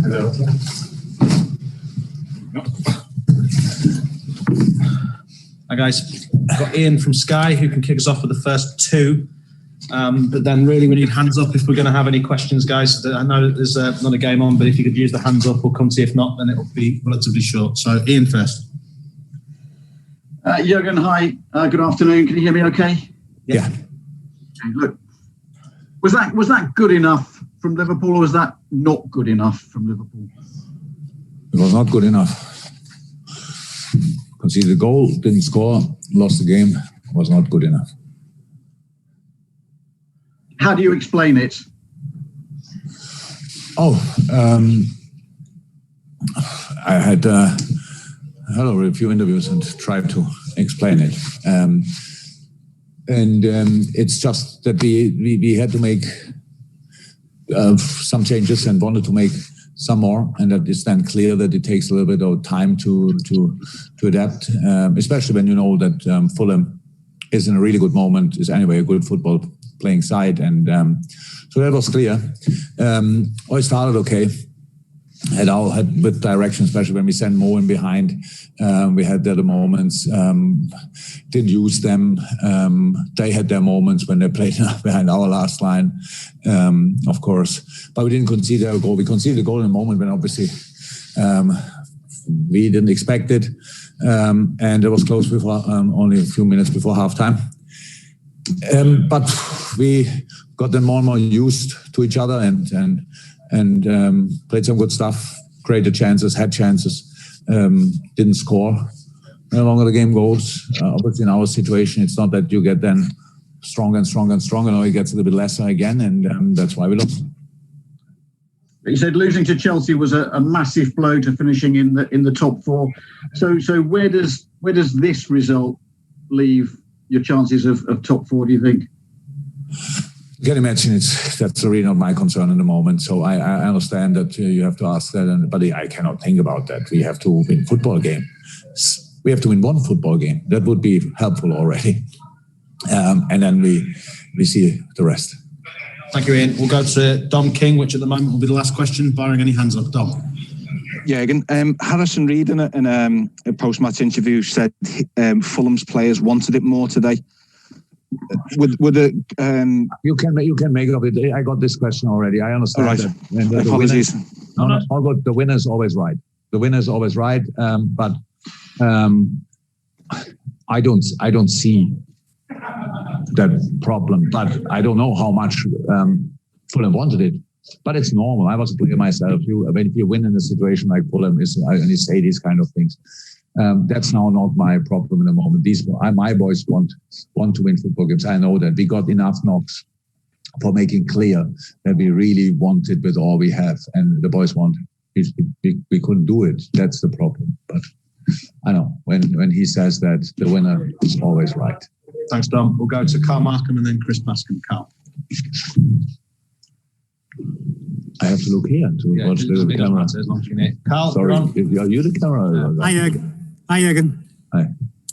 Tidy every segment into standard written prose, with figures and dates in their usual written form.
Hello. Hi guys, I've got Ian from Sky who can kick us off with the first two, but then really we need hands up if we're going to have any questions, guys. I know that there's not a game on, but if you could use the hands up, we'll come to you. If not, then it'll be relatively short. So Ian first. Jurgen, hi. Good afternoon. Can you hear me okay? Yeah. Okay, look, was that good enough from Liverpool, or was that not good enough from Liverpool? It was not good enough. Conceded the goal, didn't score, lost the game, was not good enough. How do you explain it? I had a few interviews and tried to explain it. It's just that we had to make some changes and wanted to make some more, and that is then clear that it takes a little bit of time to adapt, especially when you know that Fulham is in a really good moment, is anyway a good football playing side, and so that was clear. I started okay. Had with direction, especially when we sent Mo in behind. We had the moments, didn't use them. They had their moments when they played behind our last line, of course. But we didn't concede a goal. We conceded a goal in a moment when obviously we didn't expect it. And it was close before, only a few minutes before halftime. But we got them more and more used to each other and played some good stuff, created chances, had chances, didn't score. The longer the game goes, obviously in our situation, it's not that you get then stronger and stronger and stronger. No, it gets a little bit lesser again, and that's why we lost. You said losing to Chelsea was a massive blow to finishing in the top four. So where does this result leave your chances of top four, do you think? You can imagine that's really not my concern in the moment. So I understand that you have to ask that, but I cannot think about that. We have to win football game. We have to win one football game. That would be helpful already. And then we see the rest. Thank you, Ian. We'll go to Dom King, which at the moment will be the last question, barring any hands up. Dom. Yeah, again, Harrison Reed in a post-match interview said Fulham's players wanted it more today. Would it? You can make it up. I got this question already. I understand. Right. That. Apologies. The winner's always right. The winner's always right. But I don't see that problem. But I don't know how much Fulham wanted it. But it's normal. I was a player myself. If you win in a situation like Fulham is, and you say these kind of things. That's now not my problem in the moment. My boys want to win football games. I know that we got enough knocks for making clear that we really want it with all we have, and the boys want it. We couldn't do it. That's the problem. But I know when he says that, the winner is always right. Thanks, Dom. We'll go to Carl Markham and then Chris Bascom. Carl. I have to look here to watch the camera. As long as you need. Carl, sorry, are you the camera? Hi, Jurgen.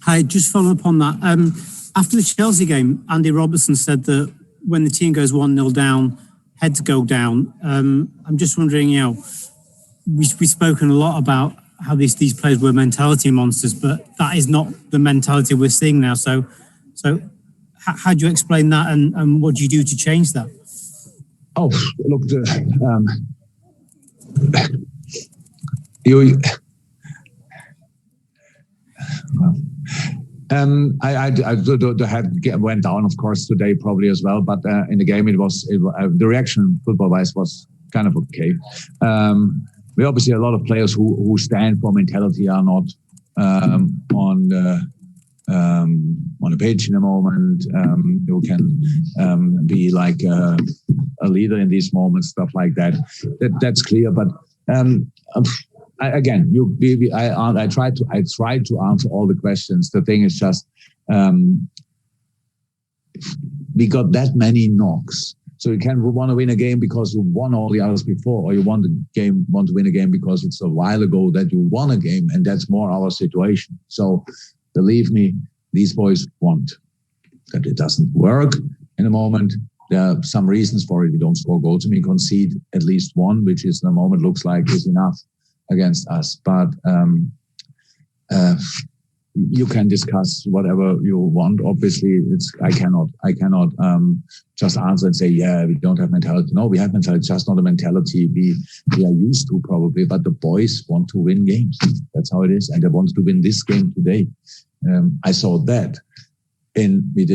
Hi, just following up on that. After the Chelsea game, Andy Robertson said that when the team goes 1-0 down, heads go down. I'm just wondering, we've spoken a lot about how these players were mentality monsters, but that is not the mentality we're seeing now. So how do you explain that, and what do you do to change that? Oh, look, the head went down, of course, today probably as well. But in the game, the reaction football-wise was kind of okay. We obviously a lot of players who stand for mentality are not on the pitch in a moment. Who can be like a leader in these moments, stuff like that. That's clear. But I tried to answer all the questions. The thing is just we got that many knocks. So you can want to win a game because you won all the others before, or you want to win a game because it's a while ago that you won a game, and that's more our situation. So believe me, these boys want that. It doesn't work in a moment. there are some reasons for it. We don't score goals and we concede at least one, which is the moment looks like is enough against us. But you can discuss whatever you want. Obviously, I cannot just answer and say, yeah, we don't have mentality. No, we have mentality. It's just not a mentality we are used to probably. But the boys want to win games. That's how it is, and they wanted to win this game today. I saw that. And we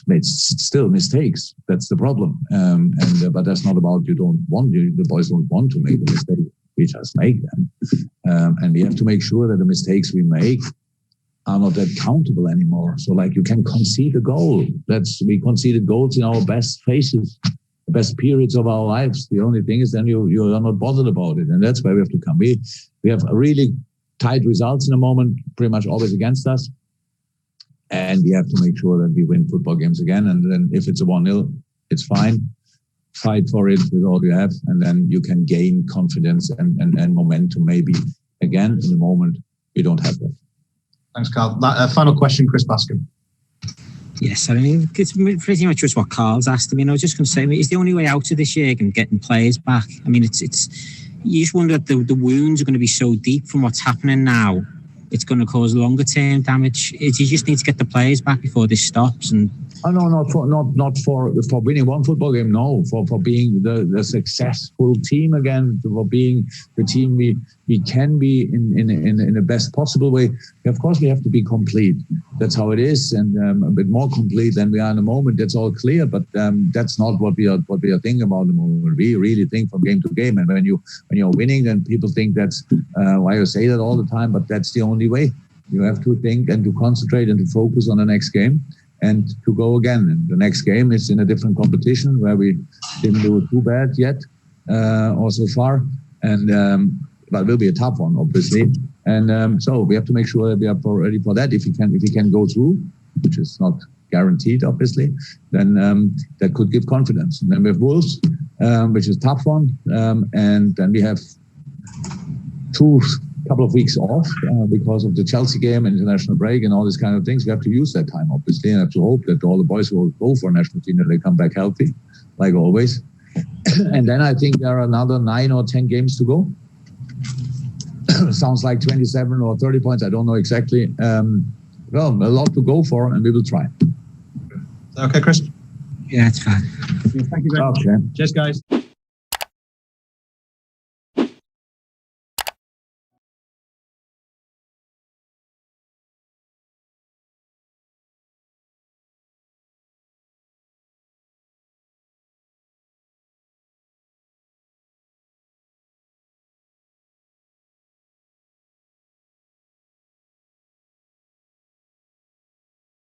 made still mistakes. That's the problem. But that's not about the boys don't want to make a mistake. We just make them. And we have to make sure that the mistakes we make are not that countable anymore. So like you can concede a goal. We conceded goals in our best phases, the best periods of our lives. The only thing is then you are not bothered about it. And that's where we have to come. We have really tight results in the moment, pretty much always against us. And we have to make sure that we win football games again. And then if it's a 1-0, it's fine. Fight for it with all you have. And then you can gain confidence and momentum maybe again. In the moment, we don't have that. Thanks, Carl. Final question, Chris Bascom. Yes, I mean, it's pretty much just what Carl's asked. I mean, I was just going to say, is the only way out of this year and getting players back? I mean, it's you just wonder if the wounds are going to be so deep from what's happening now. It's going to cause longer term damage. You just need to get the players back before this stops. And no, not for winning one football game. No, for being the successful team again, for being the team we can be in the best possible way. Of course, we have to be complete. That's how it is, and a bit more complete than we are in the moment. That's all clear. But that's not what we are thinking about at the moment. We really think from game to game. And when you're winning, then people think that's why you say that all the time. But that's the only way. You have to think and to concentrate and to focus on the next game. And to go again. And the next game is in a different competition where we didn't do it too bad yet, or so far. And but it will be a tough one, obviously. And so we have to make sure that we are ready for that. If we can go through, which is not guaranteed, obviously, then that could give confidence. And then we have Wolves, which is a tough one. And then we have couple of weeks off because of the Chelsea game and international break and all these kind of things. We have to use that time, obviously, and have to hope that all the boys will go for a national team, that they come back healthy, like always. And then I think there are another 9 or 10 games to go. Sounds like 27 or 30 points. I don't know exactly. Well, a lot to go for, and we will try. Okay, Chris? Yeah, it's fine. Thank you very much. Okay. Cheers, guys.